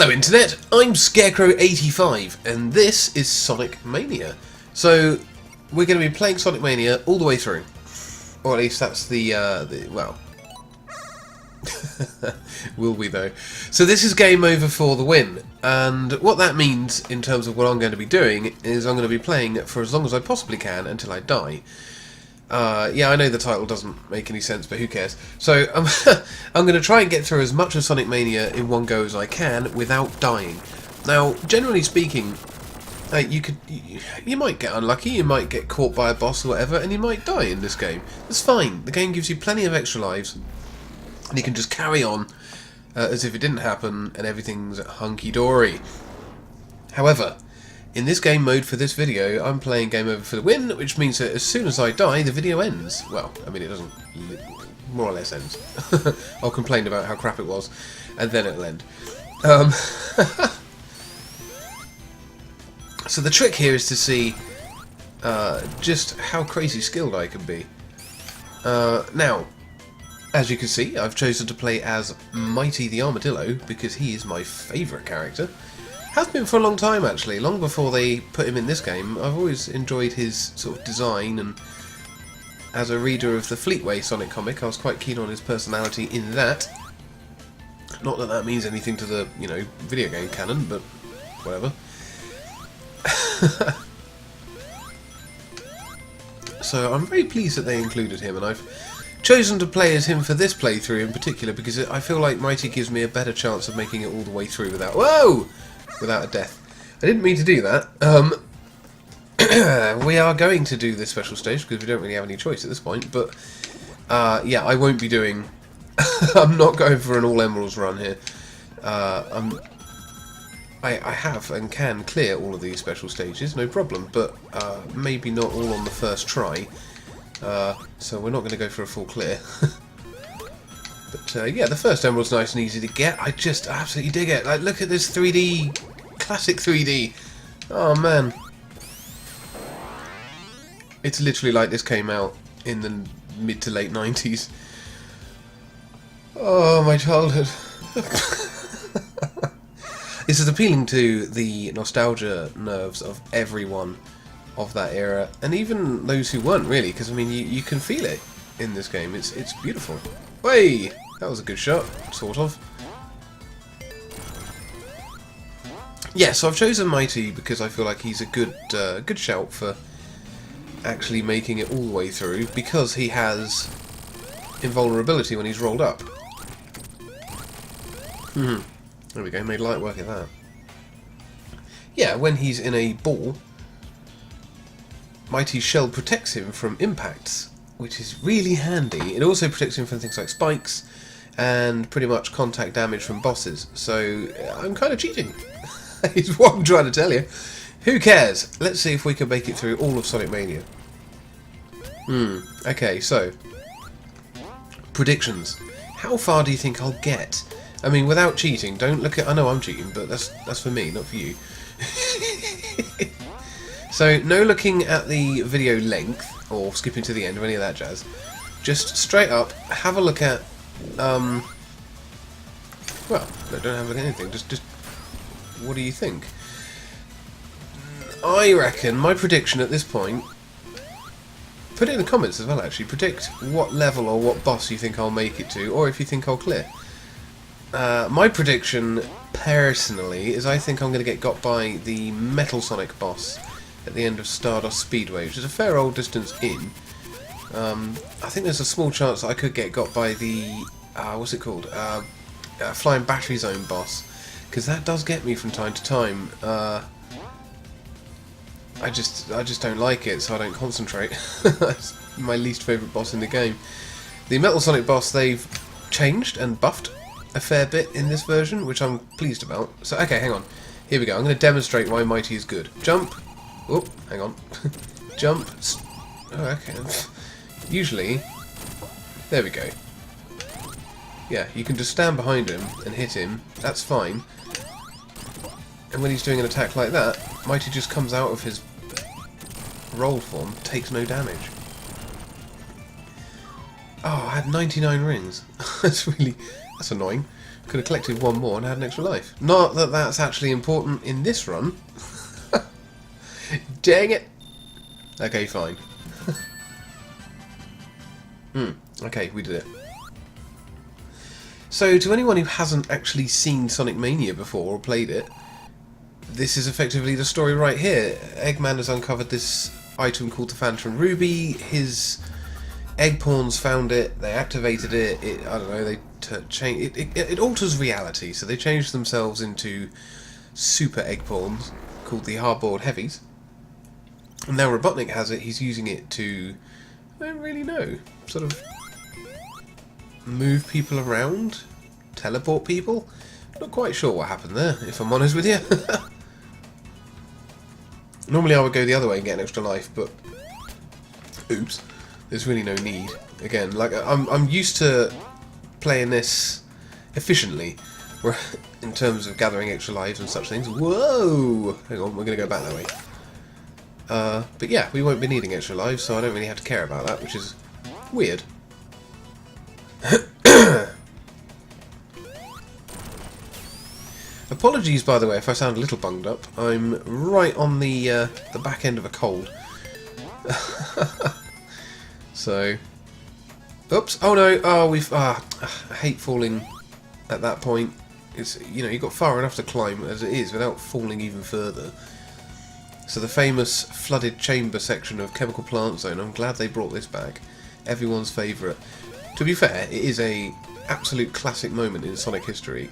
Hello Internet, I'm Scarecrow85 and this is Sonic Mania. So we're going to be playing Sonic Mania all the way through. Or at least that's well, will we though. So this is game over for the win, and what that means in terms of what I'm going to be doing is I'm going to be playing for as long as I possibly can until I die. Yeah, I know the title doesn't make any sense, but who cares? So I'm going to try and get through as much of Sonic Mania in one go as I can without dying. Now, generally speaking, you might get unlucky, you might get caught by a boss or whatever, and you might die in this game. That's fine. The game gives you plenty of extra lives, and you can just carry on as if it didn't happen, and everything's hunky-dory. However, in this game mode for this video, I'm playing Game Over for the win, which means that as soon as I die, the video ends. Well, I mean, it doesn't, more or less ends. I'll complain about how crap it was, and then it'll end. So the trick here is to see just how crazy skilled I can be. Now, as you can see, I've chosen to play as Mighty the Armadillo, because he is my favourite character. Has been for a long time actually, long before they put him in this game. I've always enjoyed his sort of design, and as a reader of the Fleetway Sonic comic, I was quite keen on his personality in that. Not that that means anything to the, you know, video game canon, but whatever. So I'm very pleased that they included him, and I've chosen to play as him for this playthrough in particular because I feel like Mighty gives me a better chance of making it all the way through without without a death. I didn't mean to do that. We are going to do this special stage because we don't really have any choice at this point, but yeah, I won't be doing I'm not going for an all emeralds run here. I have and can clear all of these special stages, no problem, but maybe not all on the first try. So we're not going to go for a full clear. But yeah, the first emerald's nice and easy to get. I just absolutely dig it. Like, look at this 3D, classic 3D. Oh man, it's literally like this came out in the mid to late 90s. Oh, my childhood. This is appealing to the nostalgia nerves of everyone of that era, and even those who weren't really, because I mean you can feel it in this game. It's beautiful. Hey, that was a good shot, sort of. Yeah, so I've chosen Mighty because I feel like he's a good shout for actually making it all the way through, because he has invulnerability when he's rolled up. There we go, made light work of that. Yeah, when he's in a ball, Mighty's shell protects him from impacts, which is really handy. It also protects him from things like spikes and pretty much contact damage from bosses. So I'm kind of cheating, is what I'm trying to tell you. Who cares? Let's see if we can make it through all of Sonic Mania. Okay, so predictions. How far do you think I'll get? I mean, without cheating. Don't look at. I know I'm cheating, but that's for me, not for you. So no looking at the video length or skipping to the end or any of that jazz. Just straight up have a look at. Well, no, don't have a look at anything. Just what do you think? I reckon my prediction at this point. Put it in the comments as well. Actually, predict what level or what boss you think I'll make it to, or if you think I'll clear. My prediction, personally, is I think I'm going to get got by the Metal Sonic boss at the end of Stardust Speedway, which is a fair old distance in. I think there's a small chance that I could get got by the, what's it called, Flying Battery Zone boss, because that does get me from time to time. I just don't like it, so I don't concentrate. That's my least favourite boss in the game. The Metal Sonic boss, they've changed and buffed a fair bit in this version, which I'm pleased about. So, okay, hang on. Here we go. I'm going to demonstrate why Mighty is good. Jump. Oh, hang on. Jump. Oh, okay. Usually, there we go. Yeah, you can just stand behind him and hit him. That's fine. And when he's doing an attack like that, Mighty just comes out of his roll form, takes no damage. Oh, I had 99 rings. That's That's annoying. Could have collected one more and had an extra life. Not that that's actually important in this run. Dang it! Okay, fine. Okay, we did it. So, to anyone who hasn't actually seen Sonic Mania before or played it, this is effectively the story right here. Eggman has uncovered this item called the Phantom Ruby. His egg pawns found it. They activated it. I don't know. They change. It alters reality. So they changed themselves into super egg pawns called the Hardboiled Heavies. And now Robotnik has it. He's using it to, I don't really know, sort of move people around, teleport people. Not quite sure what happened there, if I'm honest with you. Normally I would go the other way and get an extra life, but oops, there's really no need. Again, like I'm used to playing this efficiently, in terms of gathering extra lives and such things. Whoa! Hang on, we're going to go back that way. But yeah, we won't be needing extra lives, so I don't really have to care about that, which is weird. Apologies, by the way, if I sound a little bunged up. I'm right on the back end of a cold. So, oops! Oh no! Oh, we've. I hate falling at that point. It's, you know, you got far enough to climb as it is without falling even further. So the famous flooded chamber section of Chemical Plant Zone. I'm glad they brought this back. Everyone's favourite. To be fair, it is a absolute classic moment in Sonic history.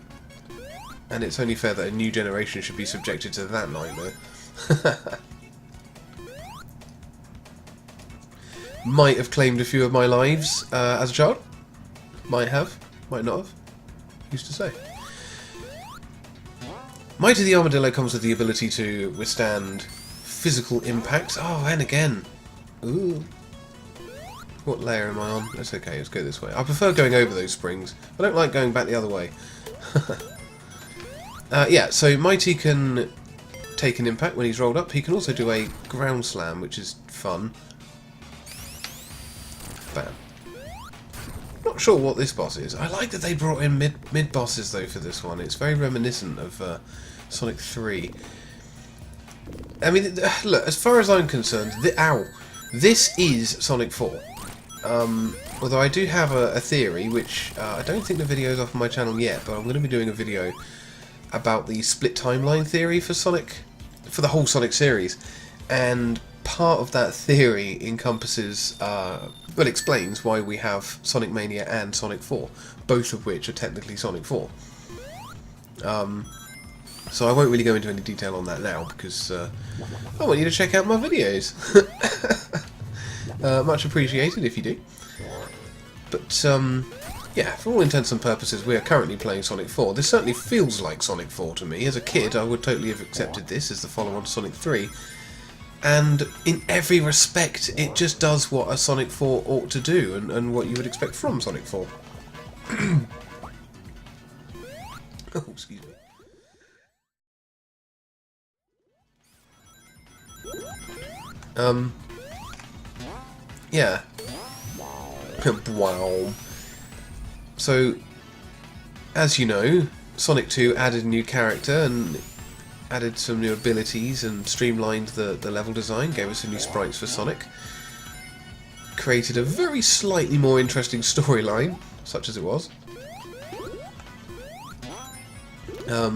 And it's only fair that a new generation should be subjected to that nightmare. Might have claimed a few of my lives as a child. Might have. Might not have. Who's to say? Mighty the Armadillo comes with the ability to withstand physical impact. Oh, and again. Ooh. What layer am I on? That's okay, let's go this way. I prefer going over those springs. I don't like going back the other way. Yeah, so Mighty can take an impact when he's rolled up. He can also do a ground slam, which is fun. Bam. Not sure what this boss is. I like that they brought in mid bosses though for this one. It's very reminiscent of Sonic 3. I mean, look, as far as I'm concerned, this is Sonic 4. Although I do have a theory, which I don't think the video is off my channel yet, but I'm going to be doing a video about the split timeline theory for Sonic, for the whole Sonic series, and part of that theory encompasses, well, explains why we have Sonic Mania and Sonic 4, both of which are technically Sonic 4. So I won't really go into any detail on that now, because I want you to check out my videos. Much appreciated if you do. But, yeah, for all intents and purposes, we are currently playing Sonic 4. This certainly feels like Sonic 4 to me. As a kid, I would totally have accepted this as the follow-on to Sonic 3. And in every respect, it just does what a Sonic 4 ought to do, and what you would expect from Sonic 4. Oh, excuse me. Yeah. Wow. So, as you know, Sonic 2 added a new character and added some new abilities and streamlined the level design, gave us some new sprites for Sonic, created a very slightly more interesting storyline, such as it was.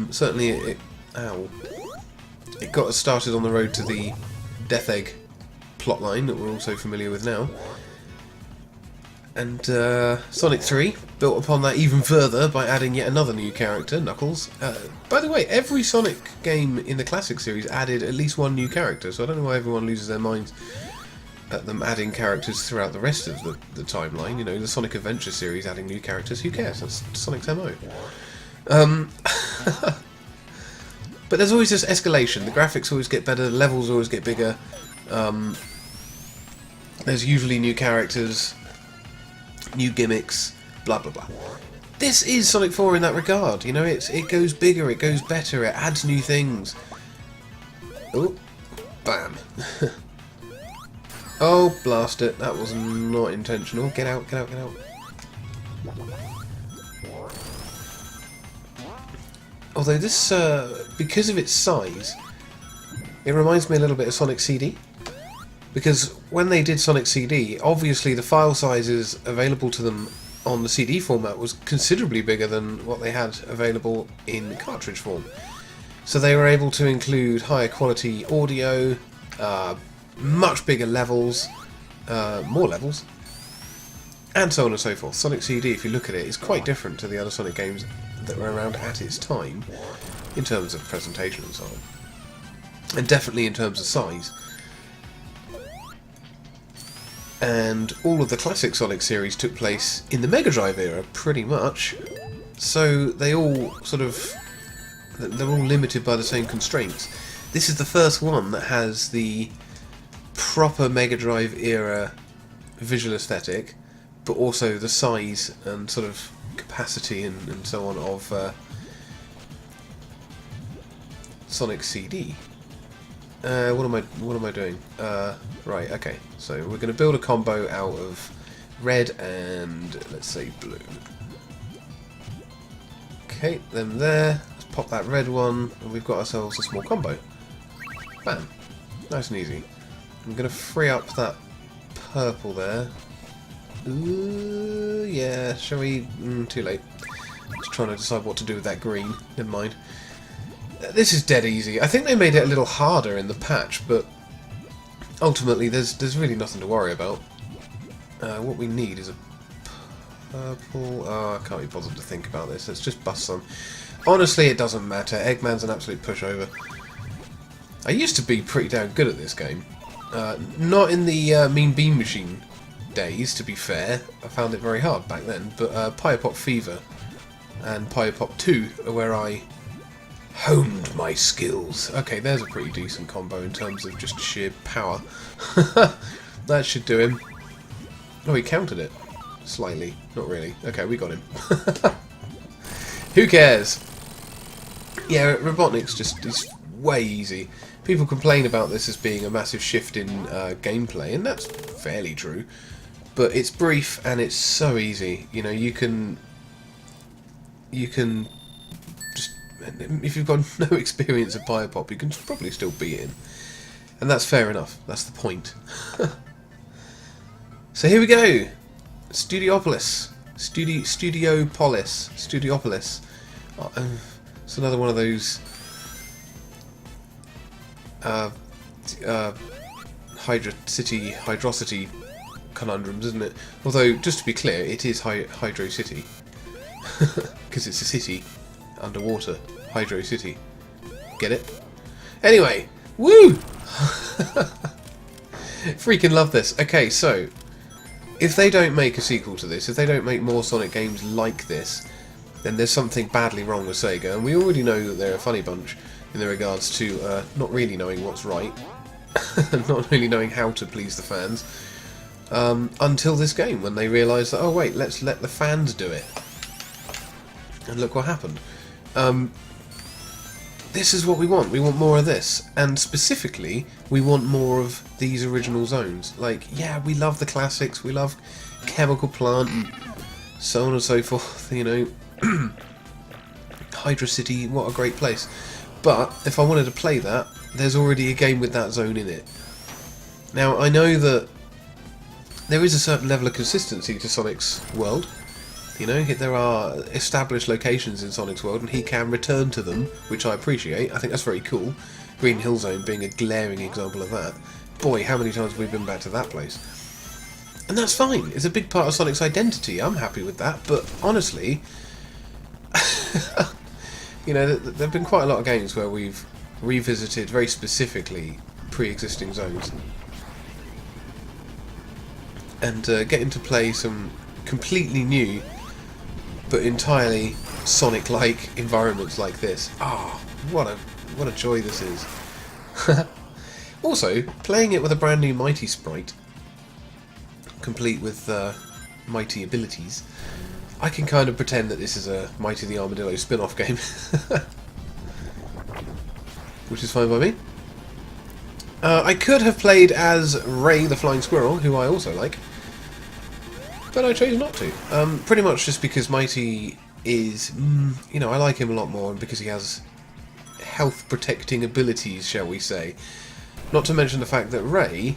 Certainly it got us started on the road to the Death Egg plotline that we're also familiar with now. And Sonic 3 built upon that even further by adding yet another new character, Knuckles. By the way, every Sonic game in the classic series added at least one new character, so I don't know why everyone loses their minds at them adding characters throughout the rest of the timeline. You know, the Sonic Adventure series adding new characters, who cares? That's Sonic's MO. But there's always this escalation. The graphics always get better, the levels always get bigger. There's usually new characters, new gimmicks, blah blah blah. This is Sonic 4 in that regard. You know, it goes bigger, it goes better, it adds new things. Oh, bam. Oh, blast it. That was not intentional. Get out, get out, get out. Although this, because of its size, it reminds me a little bit of Sonic CD. Because when they did Sonic CD, obviously the file sizes available to them on the CD format was considerably bigger than what they had available in cartridge form. So they were able to include higher quality audio, much bigger levels, more levels, and so on and so forth. Sonic CD, if you look at it, is quite different to the other Sonic games that were around at its time, in terms of presentation and so on. And definitely in terms of size. And all of the classic Sonic series took place in the Mega Drive era, pretty much. So they all they're all limited by the same constraints. This is the first one that has the proper Mega Drive era visual aesthetic, but also the size and sort of capacity and so on of Sonic CD. What am I doing? Right, okay. So we're going to build a combo out of red and, let's say, blue. Okay, them there. Let's pop that red one, and we've got ourselves a small combo. Bam. Nice and easy. I'm going to free up that purple there. Ooh, yeah. Shall we? Too late. Just trying to decide what to do with that green. Never mind. This is dead easy. I think they made it a little harder in the patch, but ultimately there's really nothing to worry about. What we need is a purple... Oh, I can't be bothered to think about this. Let's just bust some. Honestly, it doesn't matter. Eggman's an absolute pushover. I used to be pretty damn good at this game. Not in the Mean Bean Machine days, to be fair. I found it very hard back then. But Pyre Pop Fever and Pyre Pop 2 are where I honed my skills. Okay, there's a pretty decent combo in terms of just sheer power. That should do him. Oh, he countered it. Slightly. Not really. Okay, we got him. Who cares? Yeah, Robotnik's just is way easy. People complain about this as being a massive shift in gameplay, and that's fairly true. But it's brief and it's so easy. You know, you can just, if you've got no experience of Pyre Pop, you can probably still beat him. And that's fair enough. That's the point. So here we go. Studiopolis. Studiopolis. Oh, it's another one of those Hydrocity conundrums, isn't it? Although, just to be clear, it is Hydro City. Because it's a city underwater. Hydro City. Get it? Anyway, woo! Freaking love this. Okay, so if they don't make a sequel to this, if they don't make more Sonic games like this, then there's something badly wrong with Sega, and we already know that they're a funny bunch in regards to not really knowing what's right, and not really knowing how to please the fans, until this game, when they realised that, oh wait, let's let the fans do it. And look what happened. This is what we want. We want more of this. And specifically, we want more of these original zones. Like, yeah, we love the classics. We love Chemical Plant and so on and so forth, you know. Hydro City, what a great place. But if I wanted to play that, there's already a game with that zone in it. Now, I know that there is a certain level of consistency to Sonic's world. You know, there are established locations in Sonic's world, and he can return to them, which I appreciate. I think that's very cool. Green Hill Zone being a glaring example of that. Boy, how many times have we been back to that place? And that's fine. It's a big part of Sonic's identity. I'm happy with that. But honestly, you know, there have been quite a lot of games where we've revisited very specifically pre-existing zones. And getting to play some completely new but entirely Sonic-like environments like this. Ah, oh, what a joy this is. Also, playing it with a brand new Mighty sprite, complete with Mighty abilities, I can kind of pretend that this is a Mighty the Armadillo spin-off game. Which is fine by me. I could have played as Ray the Flying Squirrel, who I also like, but I chose not to. Pretty much just because Mighty is, you know, I like him a lot more because he has health protecting abilities, shall we say. Not to mention the fact that Ray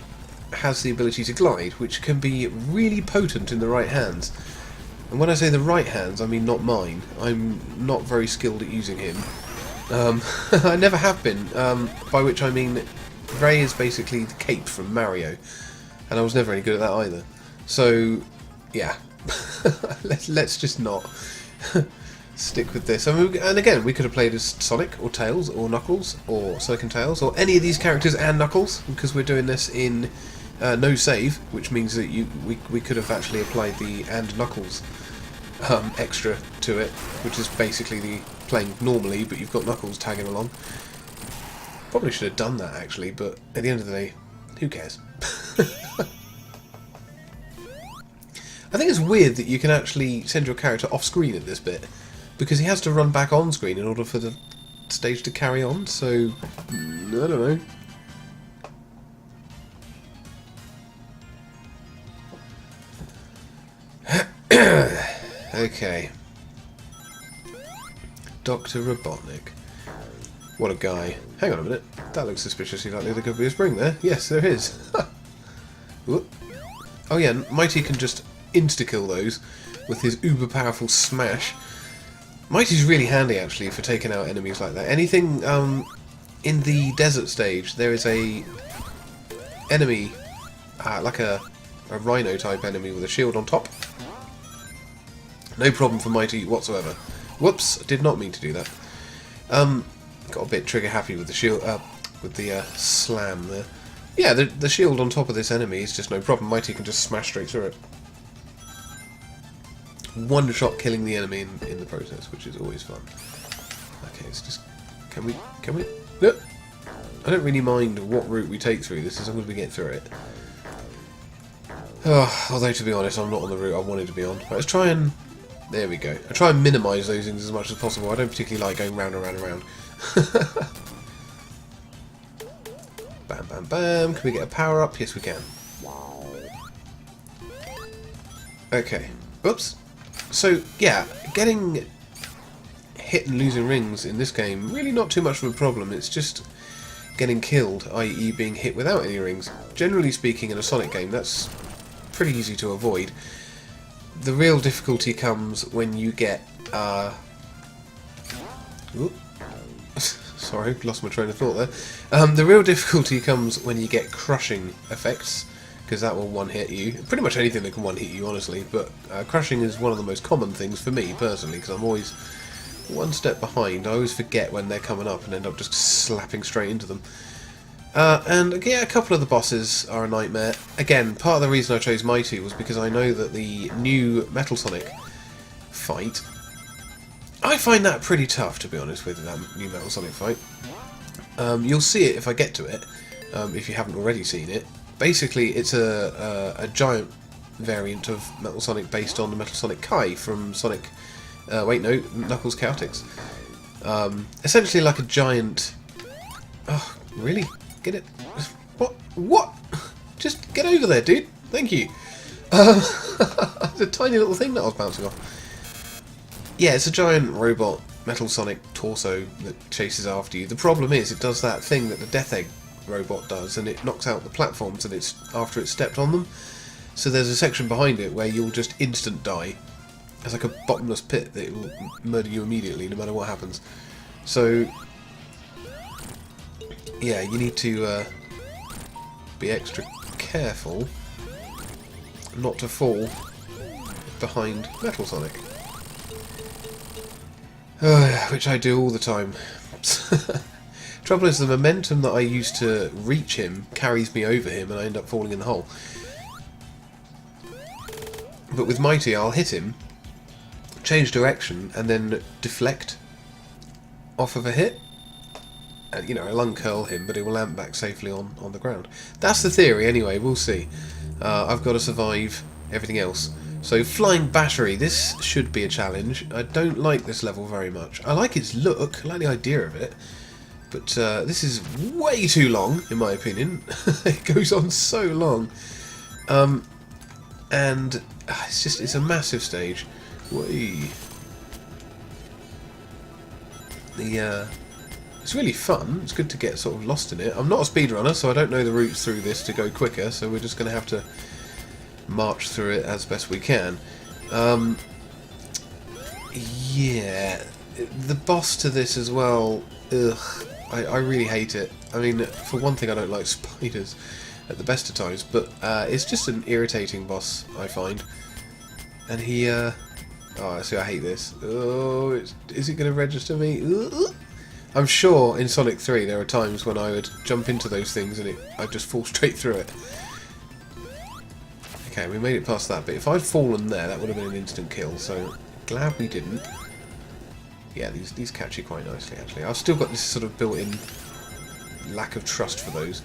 has the ability to glide, which can be really potent in the right hands. And when I say the right hands, I mean not mine. I'm not very skilled at using him. I never have been, by which I mean Ray is basically the cape from Mario, and I was never any good at that either. So, yeah, let's just not stick with this. I mean, and again, we could have played as Sonic, or Tails, or Knuckles, or Sonic and Tails, or any of these characters and Knuckles, because we're doing this in no save, which means that we could have actually applied the and Knuckles extra to it, which is basically the playing normally, but you've got Knuckles tagging along. Probably should have done that actually, but at the end of the day, who cares? I think it's weird that you can actually send your character off screen at this bit, because he has to run back on screen in order for the stage to carry on, so I don't know. Okay. Dr. Robotnik. What a guy. Hang on a minute. That looks suspiciously likely there could be a spring there. Yes, there is. Oh yeah, Mighty can just insta-kill those with his uber-powerful smash. Mighty's really handy, actually, for taking out enemies like that. Anything, in the desert stage, there is a enemy, like a rhino-type enemy with a shield on top. No problem for Mighty whatsoever. Whoops, did not mean to do that. Got a bit trigger-happy with the shield, with the slam there. Yeah, the shield on top of this enemy is just no problem. Mighty can just smash straight through it. One shot killing the enemy in the process, which is always fun. Okay, it's just... Can we... No! I don't really mind what route we take through this as long as we get through it. Oh, although, to be honest, I'm not on the route I wanted to be on. Right, let's try and... There we go. I try and minimise those things as much as possible. I don't particularly like going round and round and round. Bam, bam, bam. Can we get a power up? Yes, we can. Okay. Oops. So, yeah, getting hit and losing rings in this game, really not too much of a problem. It's just getting killed, i.e. being hit without any rings. Generally speaking, in a Sonic game, that's pretty easy to avoid. The real difficulty comes when you get... Sorry, lost my train of thought there. The real difficulty comes when you get crushing effects, because that will one-hit you. Pretty much anything that can one-hit you, honestly, but crushing is one of the most common things for me, personally, because I'm always one step behind. I always forget when they're coming up and end up just slapping straight into them. And yeah, a couple of the bosses are a nightmare. Again, part of the reason I chose Mighty was because I know that the new Metal Sonic fight, I find that pretty tough, to be honest with that new Metal Sonic fight. You'll see it if I get to it, if you haven't already seen it. Basically, it's a giant variant of Metal Sonic based on the Metal Sonic Kai from Sonic... wait, no, Knuckles Chaotix. Essentially like a giant... Oh, really? Get it? What? What? Just get over there, dude. Thank you. It's a tiny little thing that I was bouncing off. Yeah, it's a giant robot Metal Sonic torso that chases after you. The problem is it does that thing that the Death Egg robot does, and it knocks out the platforms and it's after it's stepped on them. So there's a section behind it where you'll just instant die. It's like a bottomless pit that will murder you immediately no matter what happens. So yeah, you need to be extra careful not to fall behind Metal Sonic. Which I do all the time. Trouble is, the momentum that I use to reach him carries me over him and I end up falling in the hole. But with Mighty, I'll hit him, change direction, and then deflect off of a hit. And, you know, I'll uncurl him, but it will land back safely on the ground. That's the theory, anyway, we'll see. I've got to survive everything else. So, Flying Battery, this should be a challenge. I don't like this level very much. I like its look, I like the idea of it. But this is way too long, in my opinion. It goes on so long. And it's a massive stage. Whee. It's really fun. It's good to get sort of lost in it. I'm not a speedrunner, so I don't know the routes through this to go quicker, so we're just going to have to march through it as best we can. Yeah, the boss to this as well, ugh, I really hate it. I mean, for one thing, I don't like spiders at the best of times, but it's just an irritating boss, I find. And he, oh, see, I hate this. Oh, is it going to register me? Ugh. I'm sure in Sonic 3 there are times when I would jump into those things and I'd just fall straight through it. Okay, we made it past that bit. If I'd fallen there, that would have been an instant kill, so glad we didn't. Yeah, these catch you quite nicely, actually. I've still got this sort of built-in lack of trust for those.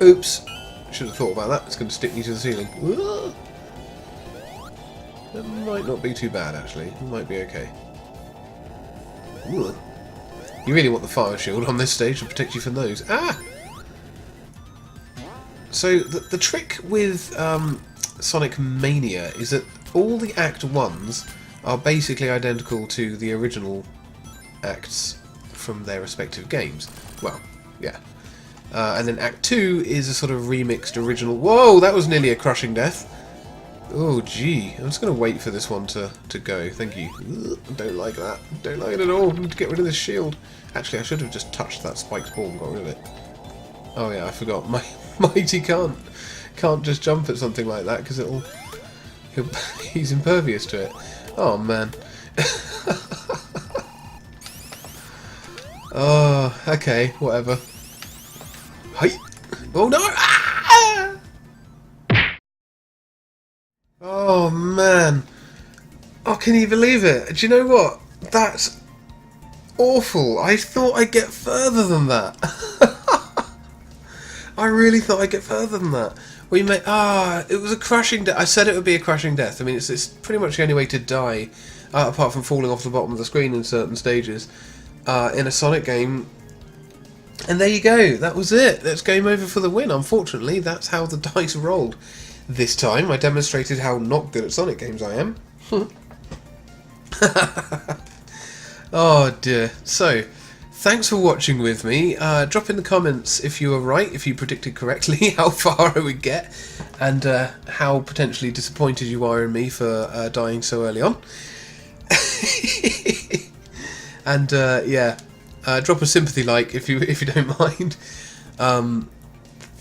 Oops! Should have thought about that. It's going to stick me to the ceiling. That might not be too bad, actually. It might be okay. Ugh. You really want the fire shield on this stage to protect you from those. Ah! So, the trick with Sonic Mania is that all the Act 1s are basically identical to the original acts from their respective games. Well, yeah. And then Act 2 is a sort of remixed original... Whoa! That was nearly a crushing death. Oh, gee. I'm just going to wait for this one to go. Thank you. Ugh, I don't like that. Don't like it at all. I need to get rid of this shield. Actually, I should have just touched that spiked ball and got rid of it. Oh, yeah, I forgot. Mighty can't just jump at something like that because he's impervious to it. Oh, man. Oh, okay. Whatever. Hey! Oh, no! Ah! Oh man, oh, can you believe it? Do you know what? That's awful. I thought I'd get further than that. I really thought I'd get further than that. We made it was a crushing death. I said it would be a crushing death. I mean, it's pretty much the only way to die, apart from falling off the bottom of the screen in certain stages, in a Sonic game. And there you go. That was it. That's game over for the win. Unfortunately, that's how the dice rolled. This time, I demonstrated how not good at Sonic games I am. Oh dear. So, thanks for watching with me. Drop in the comments if you were right, if you predicted correctly how far I would get, and how potentially disappointed you are in me for dying so early on. And yeah, drop a sympathy like if you don't mind.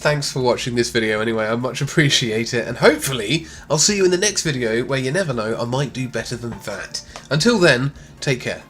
Thanks for watching this video anyway, I much appreciate it, and hopefully I'll see you in the next video where you never know, I might do better than that. Until then, take care.